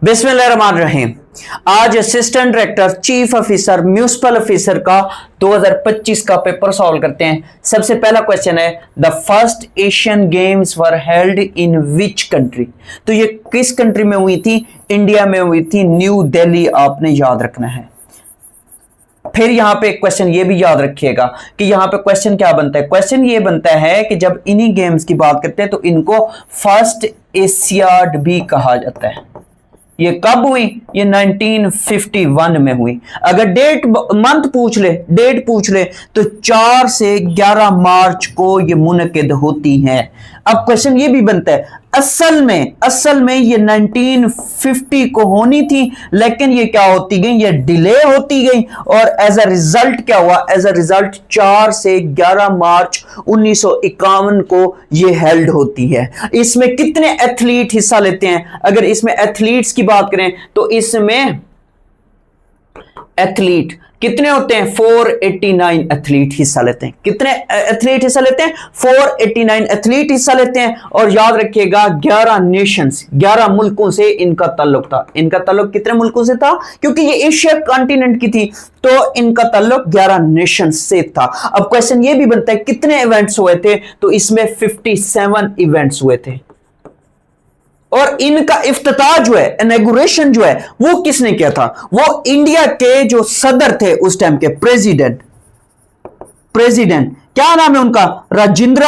बिस्मिल्लाहिर्रहमानिर्रहीम। आज assistant director chief officer municipal officer का 2025 का पेपर सॉल्व करते हैं। सबसे पहला क्वेश्चन है, the first Asian games were held in which country. तो ये किस कंट्री में हुई थी? इंडिया में हुई थी, न्यू दिल्ली, आपने याद रखना है। फिर यहां पे एक क्वेश्चन ये भी याद रखिएगा कि यहां पे क्वेश्चन क्या बनता है। क्वेश्चन ये बनता है कि जब इन्हीं गेम्स की बात करते हैं तो इनको फर्स्ट एशियाड भी कहा जाता है। ये कब हुई? ये 1951 में हुई। अगर डेट डेट पूछ ले तो 4 से 11 मार्च को ये मुनकिद होती हैं। अब क्वेश्चन ये भी बनता है, असल में ये 1950 को होनी थी, लेकिन ये क्या होती गई? ये डिले होती गई और एज अ रिजल्ट क्या हुआ? एज अ रिजल्ट 4 से 11 मार्च 1951 को ये हेल्ड होती है। इसमें कितने एथलीट हिस्सा लेते हैं? अगर इसमें एथलीट्स की बात करें तो इसमें एथलीट कितने होते हैं? 489 एथलीट हिस्सा लेते हैं। कितने एथलीट हिस्सा लेते हैं? 489 एथलीट हिस्सा लेते हैं। और याद रखिएगा 11 नेशंस, 11 मुल्कों से इनका ताल्लुक था। इनका ताल्लुक कितने मुल्कों से था? क्योंकि ये एशिया कॉन्टिनेंट की थी तो इनका ताल्लुक 11 नेशंस से था। अब क्वेश्चन ये भी बनता है कितने इवेंट्स हुए थे? तो इसमें 57 इवेंट्स हुए थे। और इनका इफ्तिताह जो है, इनॉग्रेशन जो है, वो किसने किया था? वो इंडिया के जो सदर थे उस टाइम के, प्रेसिडेंट क्या नाम है उनका? राजेंद्र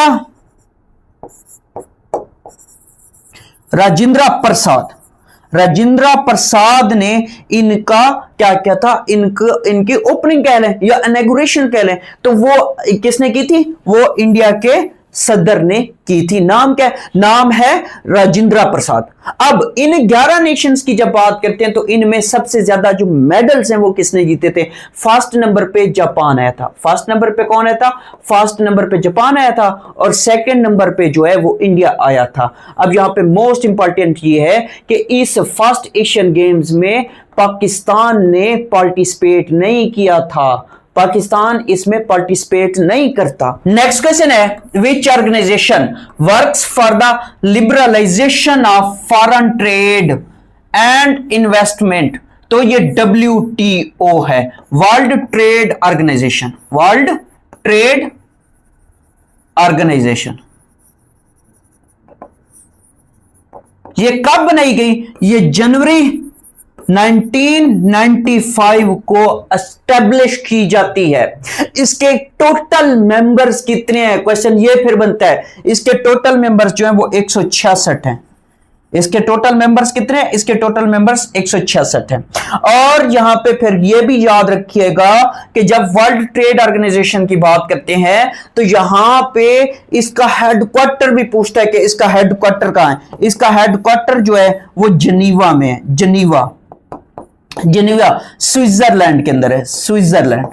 प्रसाद ने इनका क्या किया था? इनकी ओपनिंग कह लें या इनॉग्रेशन कह लें, तो वो किसने की थी? वो इंडिया के सदर ने की थी। नाम क्या है? नाम है राजेंद्र प्रसाद। अब इन 11 नेशंस की जब बात करते हैं तो इनमें सबसे ज्यादा जो मेडल्स हैं वो किसने जीते थे? फर्स्ट नंबर पे जापान आया था। फर्स्ट नंबर पे कौन आया था? फर्स्ट नंबर पे जापान आया था और सेकंड नंबर पे जो है वो इंडिया आया था। अब यहां पे मोस्ट इंपॉर्टेंट ये है कि इस फर्स्ट एशियन गेम्स में पाकिस्तान ने पार्टिसिपेट नहीं किया था। पाकिस्तान इसमें पार्टिसिपेट नहीं करता। नेक्स्ट क्वेश्चन है, which organisation works for the liberalisation of foreign trade and investment. तो ये WTO है, world trade organisation. World trade organisation ये कब बनाई गई? ये जनवरी 1995 को एस्टेब्लिश की जाती है। इसके टोटल मेंबर्स कितने हैं? क्वेश्चन ये फिर बनता है, इसके टोटल मेंबर्स जो हैं वो 166 हैं। इसके टोटल मेंबर्स कितने हैं? इसके टोटल मेंबर्स 166 हैं। और यहां पे फिर ये भी याद रखिएगा कि जब वर्ल्ड ट्रेड ऑर्गेनाइजेशन की बात करते हैं तो यहां पे इसका हेडक्वार्टर भी पूछता है कि इसका हेडक्वार्टर कहां है। इसका हेडक्वार्टर जो है वो जेनीवा में है। जेनीवा स्विट्जरलैंड के अंदर है, स्विट्जरलैंड।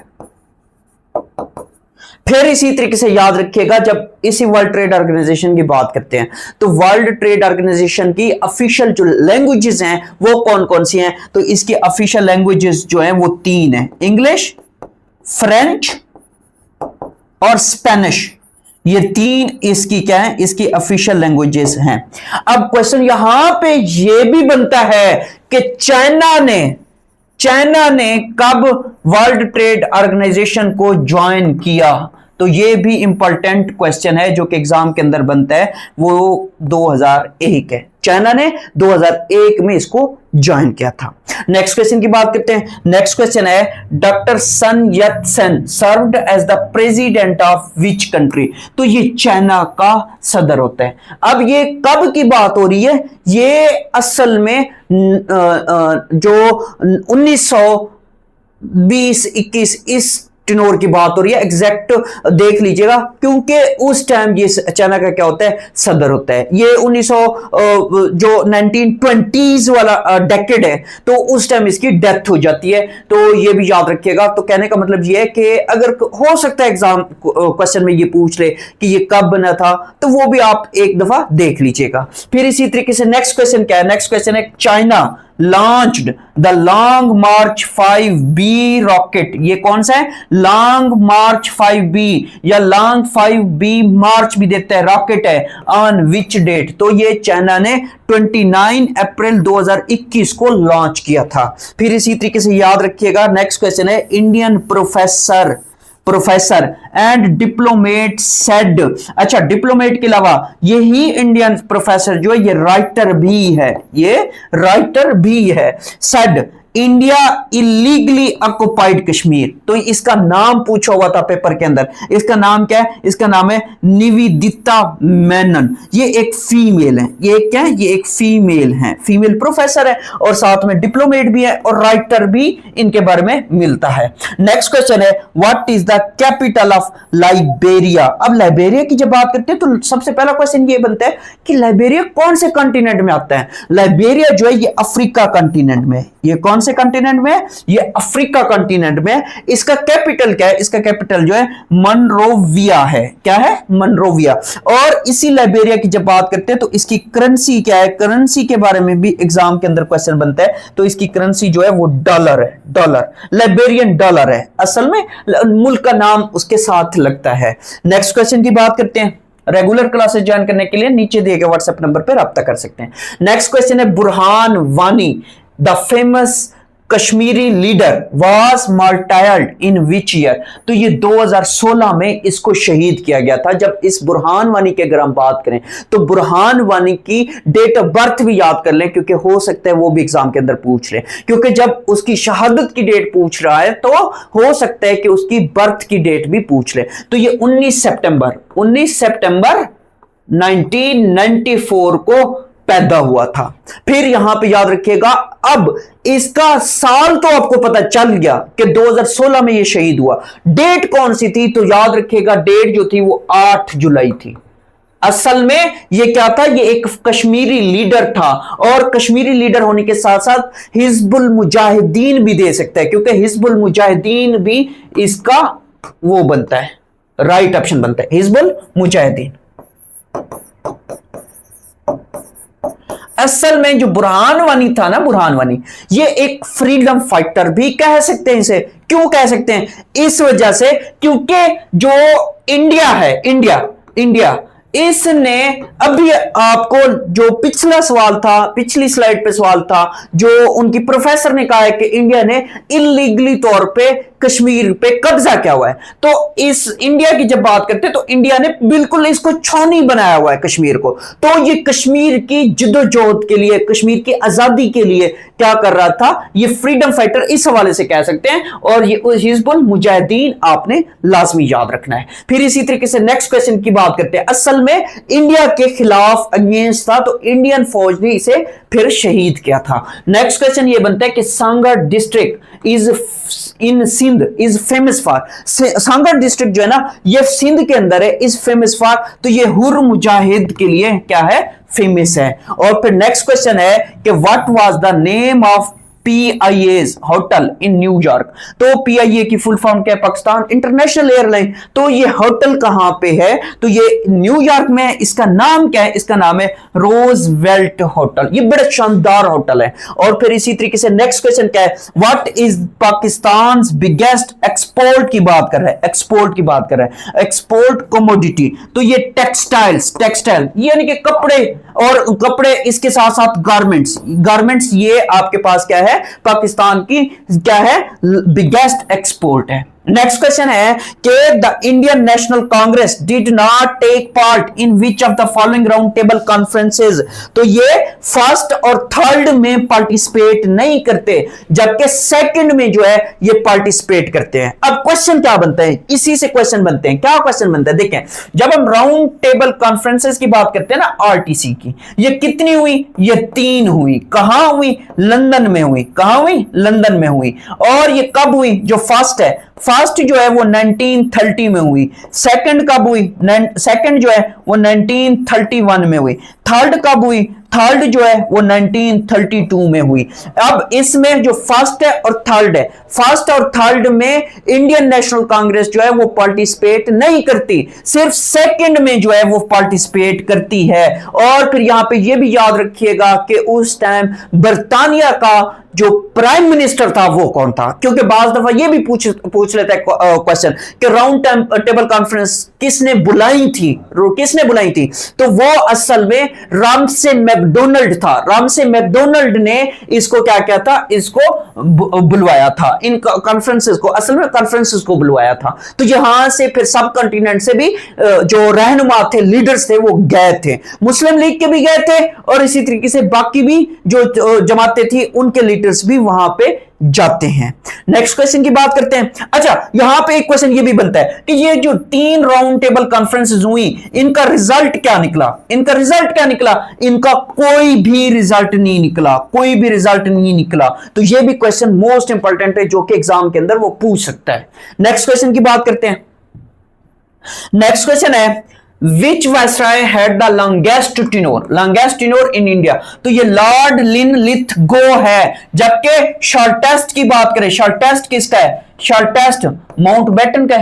फिर इसी तरीके से याद रखिएगा जब इसी वर्ल्ड ट्रेड ऑर्गेनाइजेशन की बात करते हैं तो वर्ल्ड ट्रेड ऑर्गेनाइजेशन की ऑफिशियल जो लैंग्वेजेस हैं वो कौन कौन सी हैं? तो इसकी ऑफिशियल लैंग्वेजेस जो हैं वो 3 हैं, इंग्लिश, फ्रेंच और स्पेनिश। ये 3 इसकी क्या है? इसकी ऑफिशियल लैंग्वेजेस हैं। अब क्वेश्चन यहां पे ये भी बनता है कि चाइना ने कब वर्ल्ड ट्रेड ऑर्गेनाइजेशन को ज्वाइन किया? तो ये भी इंपॉर्टेंट क्वेश्चन है जो कि एग्जाम के अंदर बनता है। वो 2001 है। चाइना ने 2001 में इसको ज्वाइन किया था। नेक्स्ट क्वेश्चन की बात करते हैं। नेक्स्ट क्वेश्चन है, doctor Sun Yat Sen served as the president of which country. तो ये चाइना का सदर होता है। अब ये कब की बात हो रही है? ये असल में जो 1920-21 इस टिनोर की बात हो रही है। एग्जैक्ट देख लीजिएगा क्योंकि उस टाइम ये चाइना का क्या होता है? सदर होता है। ये 1920s वाला डेकेड है तो उस टाइम इसकी डेथ हो जाती है। तो ये भी याद रखिएगा। तो कहने का मतलब ये है कि अगर हो सकता है एग्जाम क्वेश्चन में ये पूछ ले कि ये कब बना था तो वो भी आप एक दफा देख लीजिएगा। फिर इसी तरीके से नेक्स्ट क्वेश्चन क्या है? नेक्स्ट क्वेश्चन है, China launched the long March 5B rocket. ये कौन सा है? लॉन्ग मार्च 5B या लॉन्ग 5B मार्च भी देखते हैं, रॉकेट है। On which date? तो ये चाइना ने 29 अप्रैल 2021 को लॉन्च किया था। फिर इसी तरीके से याद रखिएगा, नेक्स्ट क्वेश्चन है Indian professor and diplomat said. अच्छा, डिप्लोमेट के अलावा यही इंडियन प्रोफेसर जो है ये राइटर भी है, ये राइटर भी है। Said India illegally occupied Kashmir. तो इसका नाम पूछा हुआ था पेपर के अंदर, इसका नाम क्या है? इसका नाम है निवेदिता मेनन। ये एक फीमेल है, ये क्या है? ये एक फीमेल है, फीमेल प्रोफेसर है और साथ में डिप्लोमेट भी है और राइटर भी इनके बारे में मिलता है। नेक्स्ट क्वेश्चन है what is the capital of Liberia. अब लाइबेरिया की जब बात करते हैं तो सबसे पहला क्वेश्चन ये बनता है कि लाइबेरिया कौन से कॉन्टिनेंट में आता है? लाइबेरिया जो है ये अफ्रीका कॉन्टिनेंट में, ये कौन से कॉन्टिनेंट में? ये अफ्रीका कॉन्टिनेंट में। इसका कैपिटल क्या है? इसका कैपिटल जो है मनरोविया है। क्या है? मनरोविया। और इसी लाइबेरिया की जब बात करते हैं तो इसकी करेंसी क्या है? करेंसी के बारे में भी एग्जाम के अंदर क्वेश्चन बनता है। तो इसकी करेंसी जो है वो डॉलर है, डॉलर, लाइबेरियन डॉलर है। असल में मुल्क का नाम उसके साथ लगता है। नेक्स्ट क्वेश्चन की बात करते हैं। रेगुलर क्लासेस ज्वाइन करने के लिए नीचे दिए गए व्हाट्सएप नंबर पर रब्ता कर सकते हैं। नेक्स्ट क्वेश्चन है Burhan Wani the famous Kashmiri leader was martyred in which year. तो ये 2016 में इसको शहीद किया गया था। जब इस बुरहान वानी की अगर हम बात करें तो बुरहान वानी की डेट ऑफ बर्थ भी याद कर लें, क्योंकि हो सकता है वो भी एग्जाम के अंदर पूछ ले, क्योंकि जब उसकी शहादत की डेट पूछ रहा है तो हो सकता है कि उसकी बर्थ की डेट भी पूछ ले। तो ये 19 सितंबर 1994 को पैदा हुआ था। फिर यहां पे याद रखिएगा, अब इसका साल तो आपको पता चल गया कि 2016 में ये शहीद हुआ। डेट कौन सी थी? तो याद रखिएगा डेट जो थी वो 8 जुलाई थी। असल में ये क्या था? ये एक कश्मीरी लीडर था और कश्मीरी लीडर होने के साथ साथ हिजबुल मुजाहिदीन भी दे सकता है, क्योंकि हिजबुल मुजाहिदीन भी इसका वो बनता है, राइट ऑप्शन बनता है, हिजबुल मुजाहिदीन। असल में जो बुरहान वानी था ना, बुरहान वानी ये एक फ्रीडम फाइटर भी कह सकते हैं इसे। क्यों कह सकते हैं? इस वजह से क्योंकि जो इंडिया है, इंडिया इसने अभी आपको जो पिछला सवाल था, पिछली स्लाइड पे सवाल था, जो उनकी प्रोफेसर ने कहा है कि इंडिया ने इलीगली तौर पे कश्मीर पे कब्जा किया हुआ है। तो इस इंडिया की जब बात करते हैं तो इंडिया ने बिल्कुल इसको छौनी बनाया हुआ है कश्मीर को। तो ये कश्मीर की जिद्दोजहद के लिए, कश्मीर की आजादी के लिए क्या कर रहा था? ये फ्रीडम फाइटर इस हवाले से कह सकते हैं। और ये हिजबुल मुजाहिदीन आपने लाजमी याद रखना है। फिर इसी तरीके से नेक्स्ट क्वेश्चन की बात करते हैं। असल में इंडिया के खिलाफ अगेंस्ट था तो इंडियन फौज ने इसे फिर शहीद किया था। नेक्स्ट क्वेश्चन ये बनता है कि Sanghar district is in Sindh is famous for. Sanghar district जो है ना ये सिंध के अंदर है, इज फेमस फॉर। तो ये हुर मुजाहिद के लिए क्या है? फेमस है। और फिर नेक्स्ट क्वेश्चन है कि what was the name of PIA's hotel in New York. तो PIA की फुल फॉर्म क्या है? Pakistan international airline. तो ये होटल कहां पे है? तो ये न्यूयॉर्क में है। इसका नाम क्या है? इसका नाम है रोजवेल्ट होटल। ये बड़ा शानदार होटल है। और फिर इसी तरीके से नेक्स्ट क्वेश्चन क्या है? What is Pakistan biggest export की बात कर रहा है, एक्सपोर्ट की बात कर रहा है, एक्सपोर्ट कमोडिटी। तो ये टेक्सटाइल यानी कि कपड़े, और कपड़े इसके साथ साथ गारमेंट्स ये आपके पास क्या है? पाकिस्तान की क्या है? बिगेस्ट एक्सपोर्ट है। नेक्स्ट क्वेश्चन है कि the Indian National Congress did not take part in which of the following round table conferences. तो ये फर्स्ट और थर्ड में पार्टिसिपेट नहीं करते, जबकि सेकंड में जो है ये पार्टिसिपेट करते हैं। अब क्वेश्चन क्या बनता है? इसी से क्वेश्चन बनते हैं। क्या क्वेश्चन बनता है? देखें, जब हम राउंड टेबल कॉन्फ्रेंसेज की बात करते हैं ना, RTC की, ये कितनी हुई? ये 3 हुई। कहां हुई? लंदन में हुई। कहां हुई? लंदन में हुई। और ये कब हुई? जो फर्स्ट है, फर्स्ट जो है वो 1930 में हुई। सेकंड कब हुई? सेकंड जो है वो 1931 में हुई। थर्ड कब हुई? थर्ड जो है वो 1932 में हुई। अब इसमें जो फर्स्ट है और थर्ड है, फर्स्ट और थर्ड में इंडियन नेशनल कांग्रेस जो है वो पार्टिसिपेट नहीं करती, सिर्फ सेकंड में जो है वो पार्टिसिपेट करती है। और फिर यहां पे ये भी याद रखिएगा कि उस टाइम बर्तानिया का जो प्राइम मिनिस्टर था वो कौन था, क्योंकि बाज दफा ये भी पूछ लेता है क्वेश्चन कि राउंड टेबल कॉन्फ्रेंस किसने बुलाई थी, तो वो असल में रामसे मैकडोनल्ड था। रामसे मैकडोनल्ड ने इसको क्या किया था, इसको बुलवाया था, इन कॉन्फ्रेंसेस को, असल में कॉन्फ्रेंसेस को बुलवाया था। तो यहां से फिर सब कॉन्टिनेंट से भी जो रहनुमा थे, लीडर्स थे, वो गए थे, मुस्लिम लीग के भी गए थे और इसी तरीके से बाकी भी जो जमातें थी उनके लीडर्स भी वहां पे जाते हैं। नेक्स्ट क्वेश्चन की बात करते हैं। अच्छा, यहां पे एक क्वेश्चन ये भी बनता है कि ये जो 3 राउंड टेबल कॉन्फ्रेंसेस हुई, इनका रिजल्ट क्या निकला? इनका कोई भी रिजल्ट नहीं निकला। तो ये भी क्वेश्चन मोस्ट इंपॉर्टेंट है जो कि एग्जाम के अंदर वो पूछ सकता है। नेक्स्ट क्वेश्चन की बात करते हैं। नेक्स्ट क्वेश्चन है Which viceroy had the longest tenure in India? तो ये लॉर्ड लिनलिथगो है। जबकि शॉर्टेस्ट की बात करें, शॉर्टेस्ट किसका है? शॉर्टेस्ट माउंटबेटन का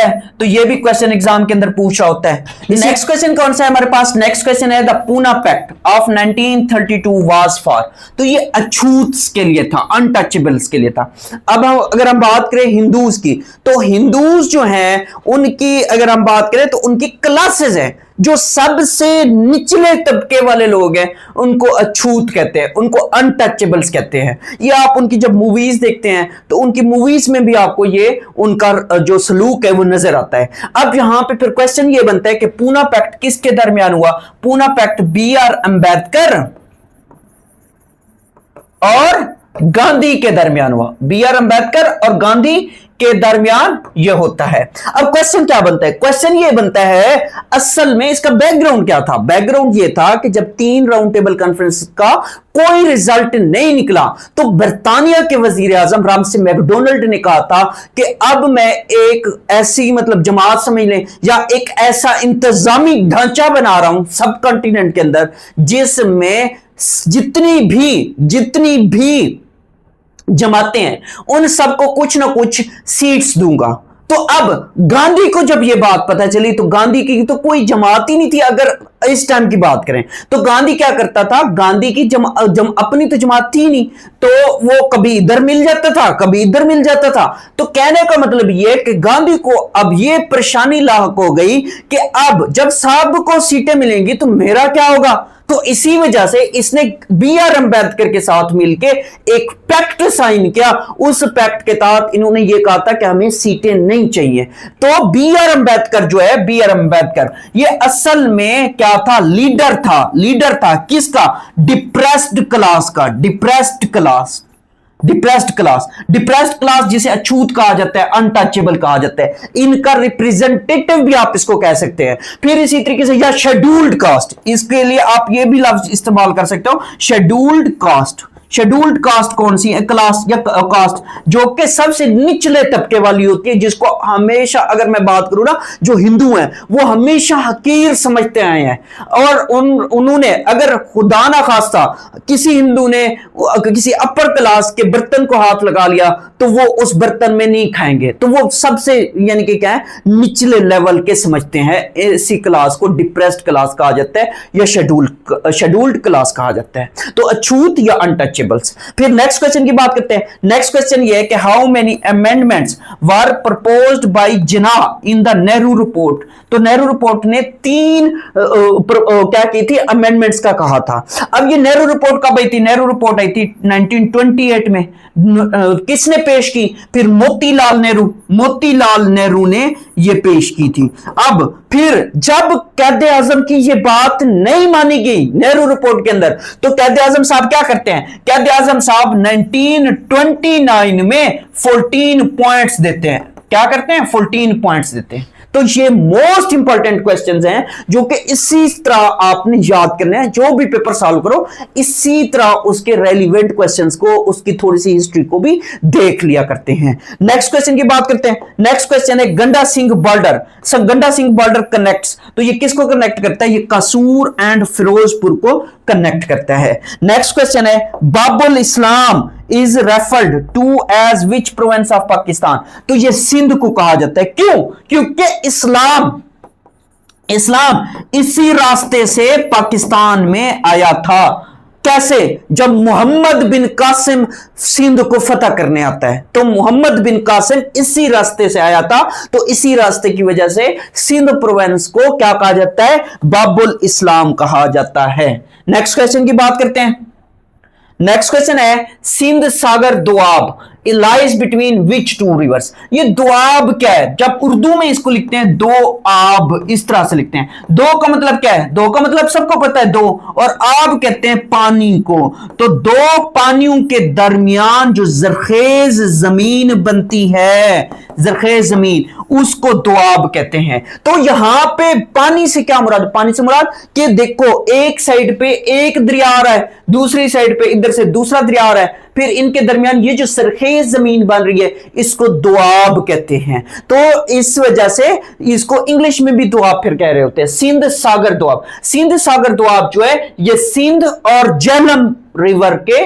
है। तो ये भी क्वेश्चन एग्जाम के अंदर पूछा होता है। नेक्स्ट क्वेश्चन कौन सा है हमारे पास? नेक्स्ट क्वेश्चन है the Poona pact of 1932 was for. तो ये अछूत्स के लिए था, अनटचेबल्स के लिए था। अब अगर हम बात करें हिंदूज की, तो हिंदूज जो हैं उनकी अगर हम बात करें तो उनकी क्लासेस हैं, जो सबसे निचले तबके वाले लोग हैं उनको अछूत कहते हैं, उनको अनटचेबल्स कहते हैं। ये आप उनकी जब मूवीज देखते हैं तो उनकी मूवीज में भी आपको ये उनका जो सलूक है वो नजर आता है। अब यहां पे फिर क्वेश्चन ये बनता है कि पूना पैक्ट किसके दरमियान हुआ? Poona pact B.R. अम्बेडकर और गांधी के दरमियान हुआ। B.R. अम्बेडकर और गांधी के दरमियान यह होता है। अब क्वेश्चन क्या बनता है? क्वेश्चन ये बनता है असल में इसका बैकग्राउंड क्या था? बैकग्राउंड ये था कि जब 3 राउंड टेबल कॉन्फ्रेंस का कोई रिजल्ट नहीं निकला तो बर्तानिया के वजीर आजम रामसे मैकडोनल्ड ने कहा था कि अब मैं एक ऐसी मतलब जमात समझ लें या एक ऐसा इंतजामी ढांचा बना रहा हूं सब कॉन्टिनेंट के अंदर जिसमें जितनी भी जमाते हैं उन सबको कुछ ना कुछ सीट्स दूंगा। तो अब गांधी को जब यह बात पता चली तो गांधी की तो कोई जमात ही नहीं थी। अगर इस टाइम की बात करें तो गांधी क्या करता था? गांधी की अपनी तो जमात थी नहीं, तो वो कभी इधर मिल जाता था, कभी इधर मिल जाता था। तो कहने का मतलब ये कि गांधी को अब ये परेशानी लाहक हो गई कि अब जब साहब को सीटें मिलेंगी तो मेरा क्या होगा? तो इसी वजह से इसने B.R. अम्बेडकर के साथ मिलके एक पैक्ट साइन किया। उस पैक्ट के तहत इन्होंने ये कहा था कि हमें सीटें नहीं चाहिए। तो B.R. अम्बेडकर जो है, B.R. अम्बेडकर ये असल में क्या था? लीडर था किसका? डिप्रेस्ड क्लास जिसे अछूत कहा जाता है, अनटचेबल कहा जाता है, इनका रिप्रेजेंटेटिव भी आप इसको कह सकते हैं। फिर इसी तरीके से या शेड्यूल्ड कास्ट, इसके लिए आप ये भी लफ्ज इस्तेमाल कर सकते हो, शेड्यूल्ड कास्ट कौन सी है? क्लास या कास्ट जो कि सबसे निचले तबके वाली होती है, जिसको हमेशा अगर मैं बात करूं ना, जो हिंदू हैं वो हमेशा हकीर समझते आए हैं। और उन्होंने अगर खुदा ना खास्ता किसी हिंदू ने किसी अपर क्लास के बर्तन को हाथ लगा लिया तो वो उस बर्तन में नहीं खाएंगे। तो वो सबसे यानी कि क्या है, निचले लेवल के समझते हैं। इसी क्लास को डिप्रेस्ड क्लास कहा जाता है या शेड्यूल्ड क्लास कहा जाता है। तो अछूत या अनटचेबल। फिर नेक्स्ट क्वेश्चन की बात करते हैं। नेक्स्ट क्वेश्चन ये है कि how many amendments were proposed by Jinnah in the Nehru report. तो नेहरू रिपोर्ट ने 3 क्या की थी? अमेंडमेंट्स का कहा था। अब ये नेहरू रिपोर्ट कब आई थी? नेहरू रिपोर्ट आई थी 1928 में। किसने पेश की? फिर मोतीलाल नेहरू ने ये पेश की थी। अब फिर जब कैद आजम की ये बात नहीं मानी गई नेहरू रिपोर्ट के अंदर, तो कैद आजम साहब क्या करते हैं? कैद आजम साहब 1929 में 14 पॉइंट्स देते हैं। क्या करते हैं? 14 पॉइंट्स देते हैं। तो ये मोस्ट इंपॉर्टेंट क्वेश्चंस हैं जो कि इसी तरह आपने याद करने हैं। जो भी पेपर सॉल्व करो इसी तरह उसके रेलिवेंट क्वेश्चंस को, उसकी थोड़ी सी हिस्ट्री को भी देख लिया करते हैं। नेक्स्ट क्वेश्चन की बात करते हैं। नेक्स्ट क्वेश्चन है गंडा सिंह बॉर्डर। सब गंडा सिंह बॉर्डर कनेक्ट्स, तो ये किसको कनेक्ट करता है? ये कसूर एंड फिरोजपुर को कनेक्ट करता है। नेक्स्ट क्वेश्चन है Babul Islam is referred to as which province of Pakistan. तो ये सिंध को कहा जाता है। क्यों? क्योंकि इस्लाम इसी रास्ते से पाकिस्तान में आया था। कैसे? जब मोहम्मद बिन कासिम सिंध को फतह करने आता है, तो मोहम्मद बिन कासिम इसी रास्ते से आया था, तो इसी रास्ते की वजह से सिंध प्रोविंस को क्या कहा जाता है? बाबुल इस्लाम कहा जाता है। नेक्स्ट क्वेश्चन की बात करते हैं। नेक्स्ट क्वेश्चन है Sindh Sagar Doab lies between which two rivers. ये दोआब क्या है? जब उर्दू में इसको लिखते हैं दो आब, इस तरह से लिखते हैं। दो का मतलब क्या है? दो का मतलब सबको पता है, दो, और आब कहते हैं पानी को। तो दो पानियों के दरमियान जो जरखेज जमीन बनती है, जरखेज जमीन, उसको दोआब कहते हैं। तो यहां पे पानी से क्या मुराद? पानी से मुराद कि देखो एक साइड पे एक दरिया आ रहा है, दूसरी साइड पे इधर से दूसरा दरिया आ रहा है, फिर इनके दरमियान ये जो सरखेज जमीन बन रही है इसको दोआब कहते हैं। तो इस वजह से इसको इंग्लिश में भी दोआब फिर कह रहे होते हैं, सिंध सागर दोआब। सिंध सागर दोआब जो है ये सिंध और झेलम रिवर के,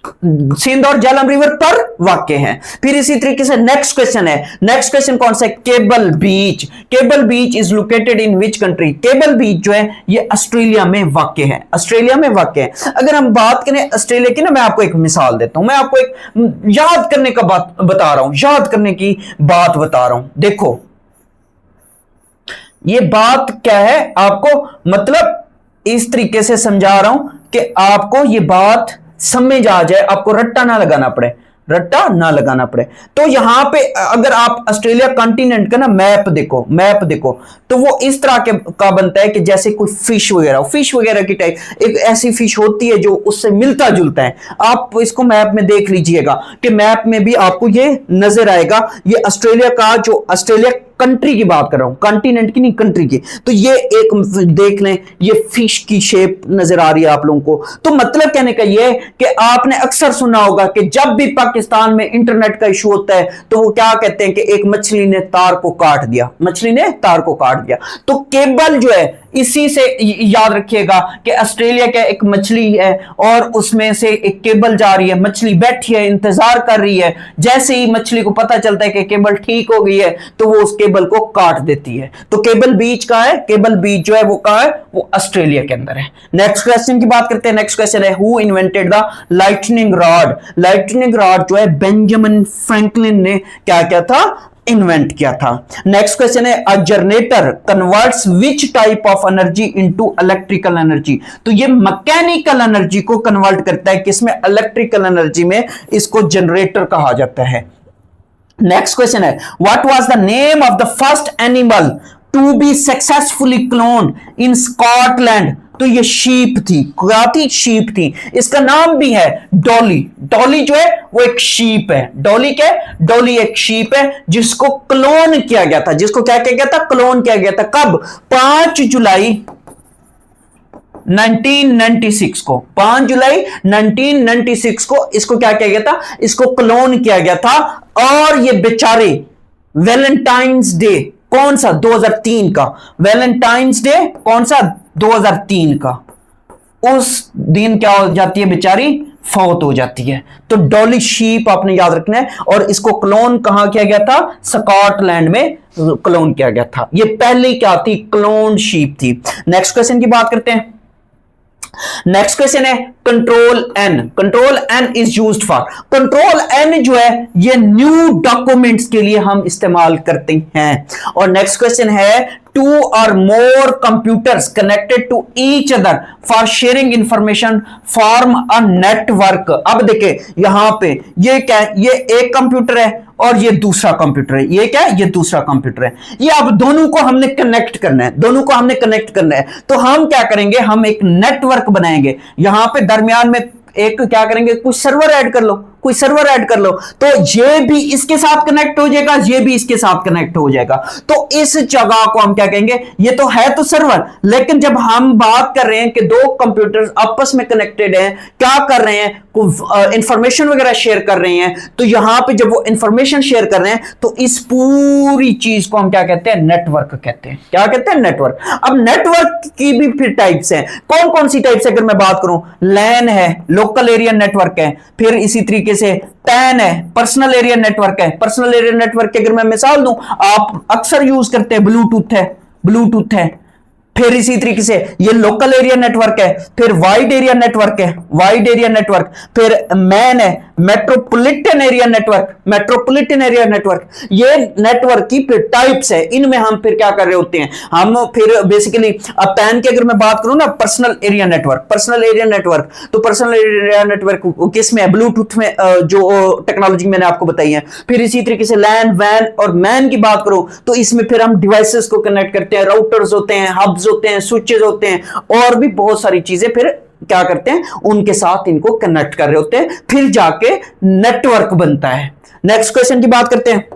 सिंध और झेलम रिवर पर वाक़ है। फिर इसी तरीके से नेक्स्ट क्वेश्चन है। नेक्स्ट क्वेश्चन कौन सा है? Cable Beach. Cable Beach is located in which country. Cable Beach जो है ये ऑस्ट्रेलिया में वाक़ है, ऑस्ट्रेलिया में वाक़ है। अगर हम बात करें ऑस्ट्रेलिया की ना, मैं आपको एक मिसाल देता हूं, मैं आपको एक याद करने का बात बता रहा हूं, याद करने की बात बता रहा हूं। देखो ये बात क्या है, आपको मतलब इस तरीके से समझा रहा हूं कि आपको ये बात समझ आ जाए, आपको रट्टा ना लगाना पड़े, रट्टा ना लगाना पड़े। तो यहां पे अगर आप ऑस्ट्रेलिया कॉन्टिनेंट का ना मैप देखो, मैप देखो, तो वो इस तरह के का बनता है कि जैसे कोई फिश वगैरह, फिश वगैरह की टाइप एक ऐसी फिश होती है जो उससे मिलता जुलता है। आप इसको मैप में देख लीजिएगा कि मैप में भी आपको ये नजर आएगा। ये ऑस्ट्रेलिया का, जो ऑस्ट्रेलिया कंट्री की बात कर रहा हूं, कॉन्टिनेंट की नहीं, कंट्री की। तो ये एक देख लें, ये फिश की शेप नजर आ रही है आप लोगों को। तो मतलब कहने का ये कि आपने अक्सर सुना होगा कि जब भी पाकिस्तान में इंटरनेट का इशू होता है तो वो क्या कहते हैं कि एक मछली ने तार को काट दिया, मछली ने तार को काट दिया। तो केबल जो है इसी से याद रखिएगा कि ऑस्ट्रेलिया का एक मछली है और उसमें से एक केबल जा रही है, मछली बैठी है, इंतजार कर रही है। जैसे ही मछली को पता चलता है कि केबल ठीक हो गई है तो वो उस केबल को काट देती है। तो केबल बीच कहां है? केबल बीच जो है वो कहां है? वो ऑस्ट्रेलिया के अंदर है। नेक्स्ट क्वेश्चन की बात करते हैं। नेक्स्ट क्वेश्चन है who invented the lightning rod. Lightning rod जो है बेंजामिन फ्रैंकलिन ने क्या किया था? इन्वेंट किया था। नेक्स्ट क्वेश्चन है a generator converts which type of energy into electrical energy. तो ये मैकेनिकल एनर्जी को कन्वर्ट करता है किसमें? इलेक्ट्रिकल एनर्जी में। इसको जनरेटर कहा जाता है। नेक्स्ट क्वेश्चन है what was the name of the first animal to be successfully cloned in Scotland. तो ये शीप थी, क्या थी? शीप थी। इसका नाम भी है डॉली। डॉली जो है वो एक शीप है। डॉली क्या है? डॉली एक शीप है जिसको क्लोन किया गया था। जिसको क्या किया गया था? क्लोन किया गया था। कब? 5 जुलाई 1996 को, 5 जुलाई 1996 को इसको क्या किया गया था? इसको क्लोन किया गया था। और ये बेचारे वैलेंटाइंस डे कौन सा? 2003 का। वैलेंटाइंस डे कौन सा? 2003 का। उस दिन क्या हो जाती है? बेचारी फौत हो जाती है। तो डॉली शीप आपने याद रखना है। और इसको क्लोन कहां किया गया था? स्कॉटलैंड में क्लोन किया गया था। ये पहले क्या थी? क्लोन शीप थी। नेक्स्ट क्वेश्चन की बात करते हैं। नेक्स्ट क्वेश्चन है control N. Control N is used for. Control N जो है ये न्यू डॉक्यूमेंट्स के लिए हम इस्तेमाल करते हैं। और नेक्स्ट क्वेश्चन है two or more computers connected to each other for sharing information form a network. अब देखिए यहां पे ये क्या है? ये एक कंप्यूटर है और ये दूसरा कंप्यूटर है। ये क्या है? ये दूसरा कंप्यूटर है। ये अब दोनों को हमने कनेक्ट करना है, दोनों को हमने कनेक्ट करना है। तो हम क्या करेंगे? हम एक नेटवर्क बनाएंगे। यहां पे दरमियान में एक क्या करेंगे? कुछ सर्वर ऐड कर लो, कोई सर्वर ऐड कर लो, तो ये भी इसके साथ कनेक्ट हो जाएगा, ये भी इसके साथ कनेक्ट हो जाएगा। तो इस जगह को हम क्या कहेंगे, ये तो है तो सर्वर, लेकिन जब हम बात कर रहे हैं कि दो कंप्यूटर्स आपस में कनेक्टेड हैं, क्या कर रहे हैं, इंफॉर्मेशन वगैरह शेयर कर रहे हैं, तो यहां पे जब वो इंफॉर्मेशन शेयर कर रहे हैं तो इस पूरी चीज को हम क्या कहते हैं, नेटवर्क कहते हैं। क्या कहते हैं, नेटवर्क। अब नेटवर्क की भी फिर टाइप्स हैं, कौन कौन सी टाइप्स है अगर मैं बात करूं, लैन है, लोकल एरिया नेटवर्क है, फिर इसी तरीके से पैन है, पर्सनल एरिया नेटवर्क है। पर्सनल एरिया नेटवर्क की अगर मैं मिसाल दूं, आप अक्सर यूज करते हैं ब्लूटूथ है, ब्लूटूथ है। फिर इसी तरीके से ये लोकल एरिया नेटवर्क है, फिर वाइड एरिया नेटवर्क है, वाइड एरिया नेटवर्क, फिर मैन है, metropolitan area network, metropolitan area network. ये नेटवर्क की फिर टाइप्स है, इनमें हम फिर क्या कर रहे होते हैं, हम फिर बेसिकली अब पैन की अगर मैं बात करूं ना, personal area network, personal area network, तो पर्सनल एरिया नेटवर्क किस में है, ब्लूटूथ में, जो टेक्नोलॉजी मैंने आपको बताई है। फिर इसी तरीके से लैन, वैन और मैन की बात करूं तो इसमें फिर हम डिवाइसेस को कनेक्ट करते हैं, राउटर्स होते हैं, हब्स होते हैं, स्विचेस होते हैं, और भी बहुत सारी चीजें फिर क्या करते हैं, उनके साथ इनको कनेक्ट कर रहे होते हैं, फिर जाके नेटवर्क बनता है। नेक्स्ट क्वेश्चन की बात करते हैं।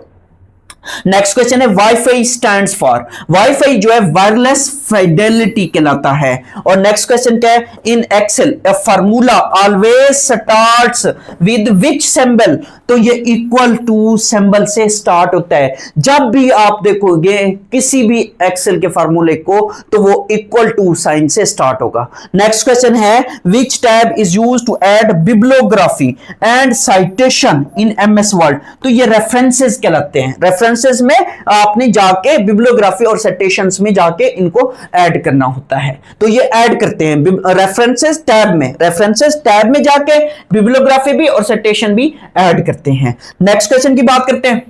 नेक्स्ट क्वेश्चन है वाईफाई स्टैंड्स फॉर, वाईफाई जो है वायरलेस फाइडेलिटी कहलाता है। और नेक्स्ट क्वेश्चन क्या है, in Excel a formula always starts with which symbol, तो ये इक्वल टू सिंबल से स्टार्ट होता है। जब भी आप देखोगे किसी भी एक्सेल के फार्मूले को, तो वो इक्वल टू साइन से स्टार्ट होगा। नेक्स्ट क्वेश्चन है which tab is used to add bibliography and citation in MS Word, तो ये रेफरेंसेस कहलाते हैं। रेफरेंसेस में आपने जाके बिब्लियोग्राफी और साइटेशंस में जाके इनको ऐड करना होता है, तो ये ऐड करते हैं रेफरेंसेस टैब में, रेफरेंसेस टैब में जाके बिब्लियोग्राफी भी और साइटेशन भी ऐड करते हैं। नेक्स्ट क्वेश्चन की बात करते हैं।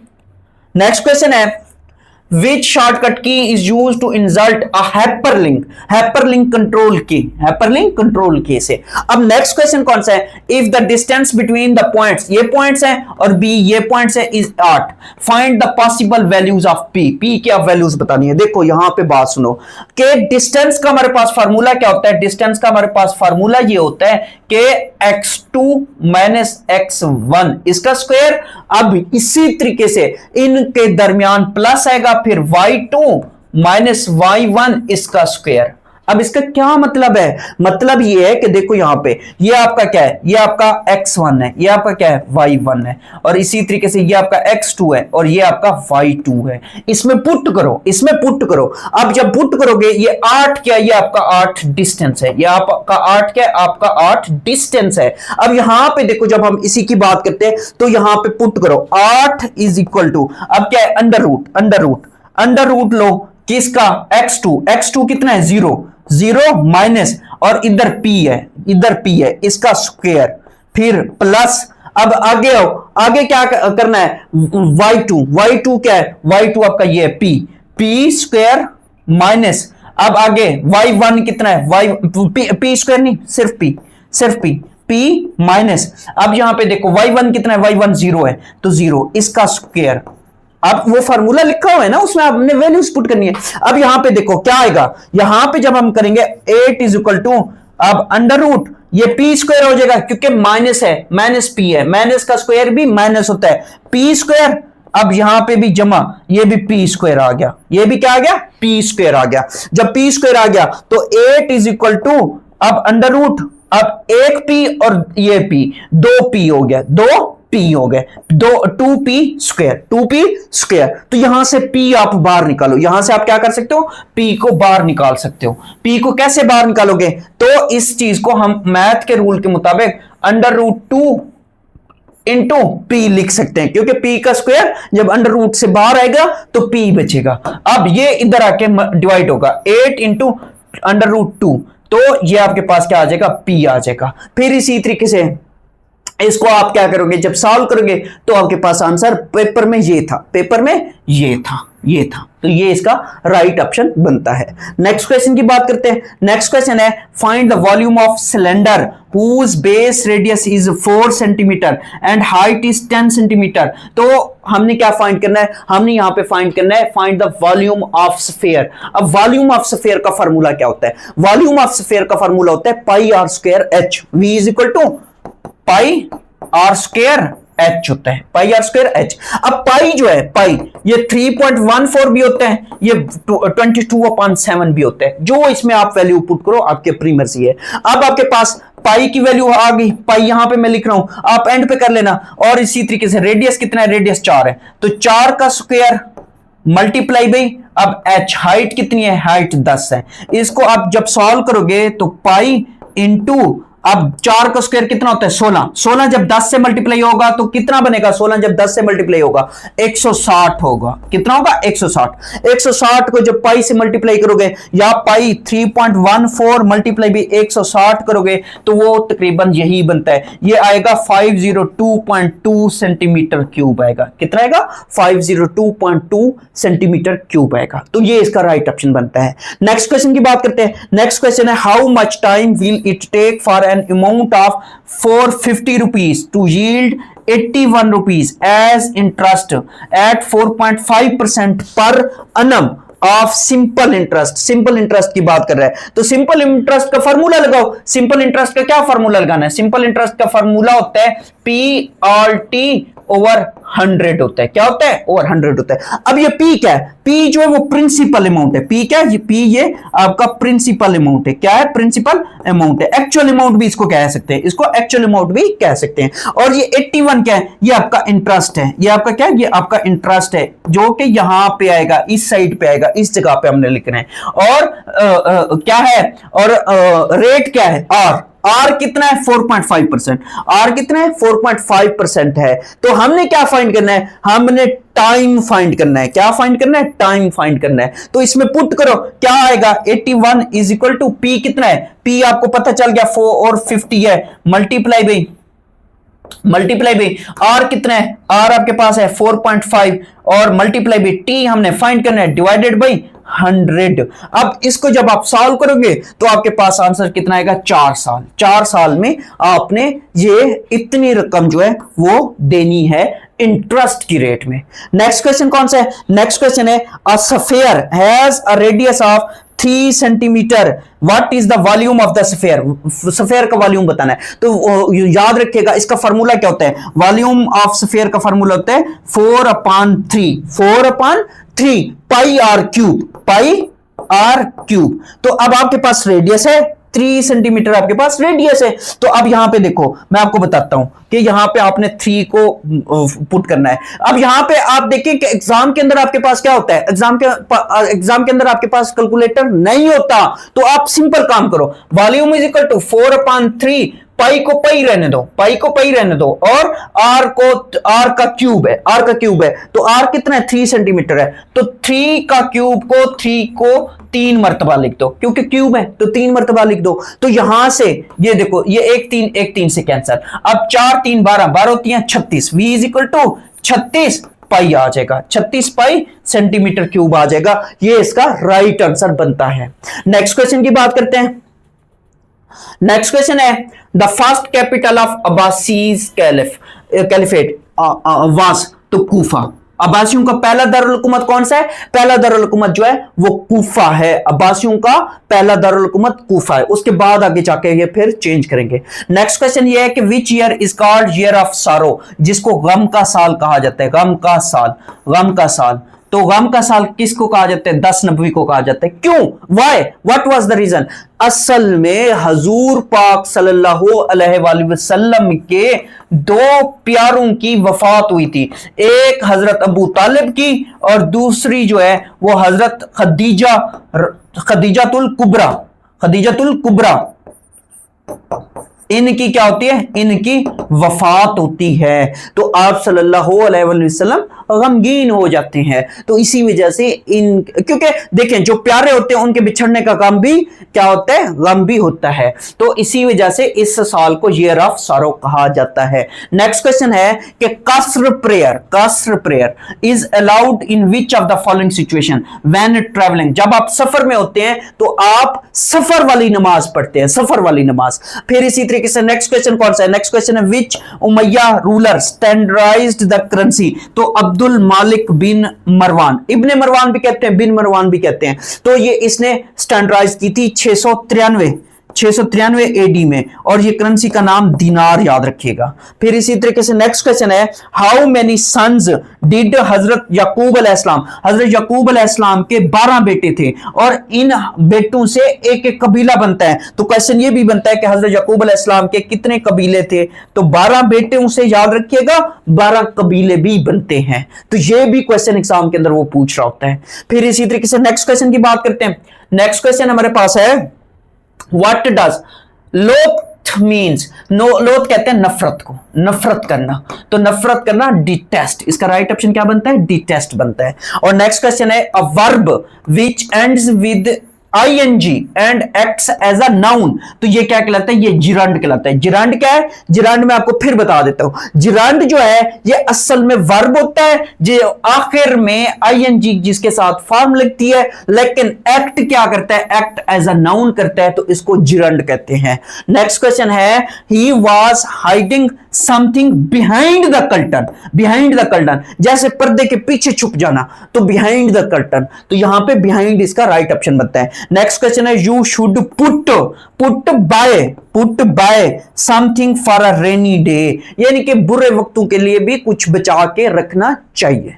नेक्स्ट क्वेश्चन है which shortcut key is used to insert a hyperlink, hyperlink control key, hyperlink control key से। अब नेक्स्ट क्वेश्चन कौन सा है, if the distance between the points, ये पॉइंट्स हैं और b ये पॉइंट्स है, is 8, find the possible values of p, p की आप वैल्यूज बतानी है। देखो यहां पे बात सुनो कि डिस्टेंस का हमारे पास फार्मूला क्या होता है, डिस्टेंस का हमारे पास फार्मूला ये होता है कि x2 माइनस x1 इसका स्क्वायर। अब इसी तरीके से इनके दरमियान प्लस आएगा, फिर y2 माइनस y1 इसका स्क्वायर। अब इसका क्या मतलब है, मतलब ये है कि देखो यहां पे ये आपका क्या है, ये आपका x1 है, ये आपका क्या है y1 है, और इसी तरीके से ये आपका x2 है और ये आपका y2 है। इसमें पुट करो, इसमें पुट करो। अब जब पुट करोगे ये 8 क्या, ये आपका 8 डिस्टेंस है, ये आपका 8 क्या है, आपका 8 डिस्टेंस है। अब यहां पे देखो जब हम इसी की बात करते हैं तो यहां पे पुट करो 8 इज इक्वल टू, अब क्या है, under root, under root, under root लो किसका, x2, x2 कितना है 0, 0 माइनस और इधर p है, इधर p है, इसका स्क्वायर, फिर प्लस। अब आगे आओ, आगे क्या करना है, y2, y2 क्या है, y2 आपका ये है p स्क्वायर माइनस, अब आगे y1 कितना है, p स्क्वायर नहीं, सिर्फ p माइनस। अब यहां पे देखो y1 कितना है, y1 0 है, तो 0 इसका स्क्वायर। अब वो फार्मूला लिखा हुआ है ना, उसमें आपने वैल्यूज पुट करनी है। अब यहां पे देखो क्या आएगा, यहां पे जब हम करेंगे 8 इज इक्वल टू, अब अंडर रूट ये p स्क्वायर हो जाएगा क्योंकि माइनस है, माइनस p है, माइनस का स्क्वायर भी माइनस होता है, p स्क्वायर। अब यहां पे भी जमा, ये भी p स्क्वायर आ गया, ये भी क्या आ गया, p स्क्वायर आ गया। जब p स्क्वायर आ गया तो 8 इज इक्वल टू, अब अंडर रूट, अब एक p और ये p, 2p हो गया, 2p हो गए, 2p स्क्वायर। तो यहां से p आप बाहर निकालो, यहां से आप क्या कर सकते हो, p को बाहर निकाल सकते हो। p को कैसे बाहर निकालोगे, तो इस चीज को हम मैथ के रूल के मुताबिक अंडर रूट 2 इंटू p लिख सकते हैं, क्योंकि p का स्क्वायर जब अंडर रूट से बाहर आएगा तो p बचेगा। अब ये इधर आके डिवाइड होगा, 8 इंटू अंडर रूट 2, तो ये आपके पास क्या आ जाएगा, p आ जाएगा। फिर इसी तरीके से इसको आप क्या करोगे, जब सॉल्व करोगे तो आपके पास आंसर पेपर में ये था, पेपर में ये था, तो ये इसका राइट ऑप्शन बनता है। नेक्स्ट क्वेश्चन की बात करते हैं। नेक्स्ट क्वेश्चन है find the volume of cylinder whose base radius is 4 centimetre and height is 10 centimetre. तो हमने क्या फाइंड करना है, हमने यहां पे फाइंड करना है find the volume of sphere. अब वॉल्यूम ऑफ स्फीयर का फार्मूला क्या होता है, वॉल्यूम ऑफ स्फीयर का फार्मूला होता है pi r square h, V is equal to pi r square h होता है, पाई आर स्क्वायर एच। अब पाई जो है, पाई ये 3.14 भी होता है, ये 22/7 भी होता है। जो इसमें आप वैल्यू पुट करो आपके अपनी मर्जी है। अब आपके पास पाई की वैल्यू आ गई, पाई यहां पे मैं लिख रहा हूं, आप एंड पे कर लेना। और इसी तरीके से रेडियस कितना है, रेडियस 4 है, तो 4 का स्क्वायर मल्टीप्लाई बाई, अब एच हाइट कितनी है, हाइट 10 है। इसको आप जब सॉल्व करोगे तो पाई इंटू, अब 4 का स्क्वायर कितना होता है 16, 16 जब 10 से मल्टीप्लाई होगा तो कितना बनेगा, 16 जब 10 से मल्टीप्लाई होगा 160 होगा। कितना होगा 160। 160 को जब पाई से मल्टीप्लाई करोगे, या पाई 3.14 मल्टीप्लाई भी 160 करोगे तो वो तकरीबन यही बनता है, ये आएगा 502.2 सेंटीमीटर क्यूब आएगा। कितना आएगा 502.2 सेंटीमीटर क्यूब आएगा। तो ये इसका राइट ऑप्शन बनता है। नेक्स्ट क्वेश्चन की बात करते हैं। नेक्स्ट क्वेश्चन है how much time will it take for an amount of 450 rupees to yield 81 rupees as interest at 4.5% per annum of simple interest. Simple interest की बात कर रहा है तो सिंपल इंटरेस्ट का फार्मूला लगाओ। सिंपल इंटरेस्ट का क्या फार्मूला लगाना है, सिंपल इंटरेस्ट का फार्मूला होता है P/T ओवर 100 होता है। क्या होता है, ओवर 100 होता है। अब ये P क्या है, P जो है वो प्रिंसिपल अमाउंट है। P क्या है, ये P ये आपका प्रिंसिपल अमाउंट है। क्या है, प्रिंसिपल अमाउंट है। एक्चुअल अमाउंट भी इसको कह सकते हैं, इसको एक्चुअल अमाउंट भी कह सकते हैं। और ये 81 क्या है, ये आपका इंटरेस्ट है। ये आपका क्या है, ये आपका इंटरेस्ट है जो कि यहां पे आएगा, इस साइड पे आएगा, इस जगह पे हमने लिखना है। और क्या है, और रेट क्या है, आर कितना है 4.5%। आर कितना है 4.5% है। तो हमने क्या फाइंड करना है, हमने टाइम फाइंड करना है। क्या फाइंड करना है, टाइम फाइंड करना है। तो इसमें पुट करो, क्या आएगा 81 इज इक्वल टू P कितना है, P आपको पता चल गया 450 है, मल्टीप्लाई बाई आर कितना है, आर आपके पास है 4.5 और मल्टीप्लाई बाई टी हमने फाइंड करना है डिवाइडेड बाई 100। अब इसको जब आप सॉल्व करोगे तो आपके पास आंसर कितना आएगा, 4 साल। 4 साल में आपने ये इतनी रकम जो है वो देनी है इंटरेस्ट की रेट में। नेक्स्ट क्वेश्चन कौन सा है, नेक्स्ट क्वेश्चन है a sphere has a radius of 3 centimetre, what is the volume of the sphere. Sphere का वॉल्यूम बताना है तो याद रखिएगा इसका फार्मूला क्या होता है, वॉल्यूम ऑफ स्फीयर का फार्मूला होता है 4/3 पाई आर क्यूब। तो अब आपके पास रेडियस है 3 सेंटीमीटर, आपके पास रेडियस है। तो अब यहां पे देखो मैं आपको बताता हूं कि यहां पे आपने 3 को पुट करना है। अब यहां पे आप देखिए कि एग्जाम के अंदर आपके पास क्या होता है, एग्जाम के अंदर आपके पास कैलकुलेटर नहीं होता। तो आप सिंपल काम करो, वॉल्यूम इज इक्वल टू 4/3, पाई को पाई रहने दो, पाई को पाई रहने दो, और आर का क्यूब है, आर का क्यूब है। तो आर कितना है 3 सेंटीमीटर है, तो 3 का क्यूब को 3 को 3 मरतबा लिख दो, क्योंकि क्यूब है तो 3 मरतबा लिख दो। तो यहां से ये देखो, ये 1 3 से कैंसर। अब 4 3 12, 12 होती है 36, v इज इक्वल टू 36 पाई आ जाएगा, 36 पाई सेंटीमीटर क्यूब आ जाएगा। ये इसका राइट आंसर बनता है। नेक्स्ट क्वेश्चन की बात करते हैं। नेक्स्ट क्वेश्चन है the first capital of Abbasids caliphate was, तो कूफा। अब्बासियों का पहला दारुल हुकूमत कौन सा है, पहला दारुल हुकूमत जो है वो कूफा है। अब्बासियों का पहला दारुल हुकूमत कूफा है, उसके बाद आगे जाके ये फिर चेंज करेंगे। नेक्स्ट क्वेश्चन ये है कि which year is called year of सारो, जिसको गम का साल कहा जाता है। गम का साल, गम का साल। तो गम का साल किसको कहा जाता है, 10 नबवी को कहा जाता है। क्यों, why, what was the reason. असल में हजूर पाक सल्लल्लाहु अलैहि वसल्लम के 2 प्यारों की वफात हुई थी, एक हजरत अबू तालिब की और दूसरी जो है वो हजरत खदीजातुल कुबरा। इनकी क्या होती है, इनकी वफात होती है। तो आप सल्लल्लाहु अलैहि वसल्लम गमगीन हो जाते हैं। तो इसी वजह से क्योंकि देखें जो प्यारे होते हैं उनके बिछड़ने का गम भी क्या होता है, गम भी होता है। तो इसी वजह से इस साल को ईयर ऑफ सारो कहा जाता है। नेक्स्ट क्वेश्चन है कि कसर prayer is allowed in which of the following situation when travelling. जब आप सफर में होते हैं तो आप सफर वाली नमाज पढ़ते हैं, सफर वाली नमाज। फिर इसी तरीके से नेक्स्ट क्वेश्चन कौन सा है, नेक्स्ट क्वेश्चन है which Umayyad ruler standardized the currency. तो अब्दुल मालिक बिन मरवान, इब्ने मरवान भी कहते हैं, बिन मरवान भी कहते हैं। तो ये इसने स्टैंडर्डाइज की थी 693 693 एडी में, और ये करेंसी का नाम दिनार याद रखिएगा। फिर इसी तरीके से नेक्स्ट क्वेश्चन है, हाउ मेनी सन्स डिड हजरत याकूब अलैहिस्सलाम, हजरत याकूब अलैहिस्सलाम के 12 बेटे थे और इन बेटों से एक एक कबीला बनता है। तो क्वेश्चन ये भी बनता है कि हजरत याकूब अलैहिस्सलाम के कितने कबीले थे, तो 12 बेटे उसे याद रखिएगा, 12 कबीले भी बनते हैं। तो ये भी क्वेश्चन एग्जाम के अंदर वो पूछ रहा होता है। फिर इसी तरीके से नेक्स्ट क्वेश्चन की बात करते हैं। नेक्स्ट क्वेश्चन हमारे पास है, व्हाट डज लोथ मीन्स, लोथ कहते हैं नफरत को, नफरत करना, तो नफरत करना डिटेस्ट, इसका राइट ऑप्शन क्या बनता है, डिटेस्ट बनता है। और नेक्स्ट क्वेश्चन है, a verb which ends with ing and acts as a noun, तो ये क्या कहलाता है, ये जिरांड कहलाता है। जिरांड क्या है, जिरांड मैं आपको फिर बता देता हूं। जिरांड जो है ये असल में वर्ब होता है जो आखिर में ing जिसके साथ फॉर्म लगती है, लेकिन एक्ट क्या करता है, एक्ट एज अ नाउन करता है, तो इसको जिरांड कहते हैं। नेक्स्ट क्वेश्चन है, he was hiding something behind the curtain, behind the curtain जैसे पर्दे के पीछे छुप जाना, तो बिहाइंड द कर्टन, तो यहां पे बिहाइंड इसका राइट ऑप्शन बनता है। नेक्स्ट क्वेश्चन है, you should put buy something for a rainy day, यानी कि बुरे वक्तों के लिए भी कुछ बचा के रखना चाहिए।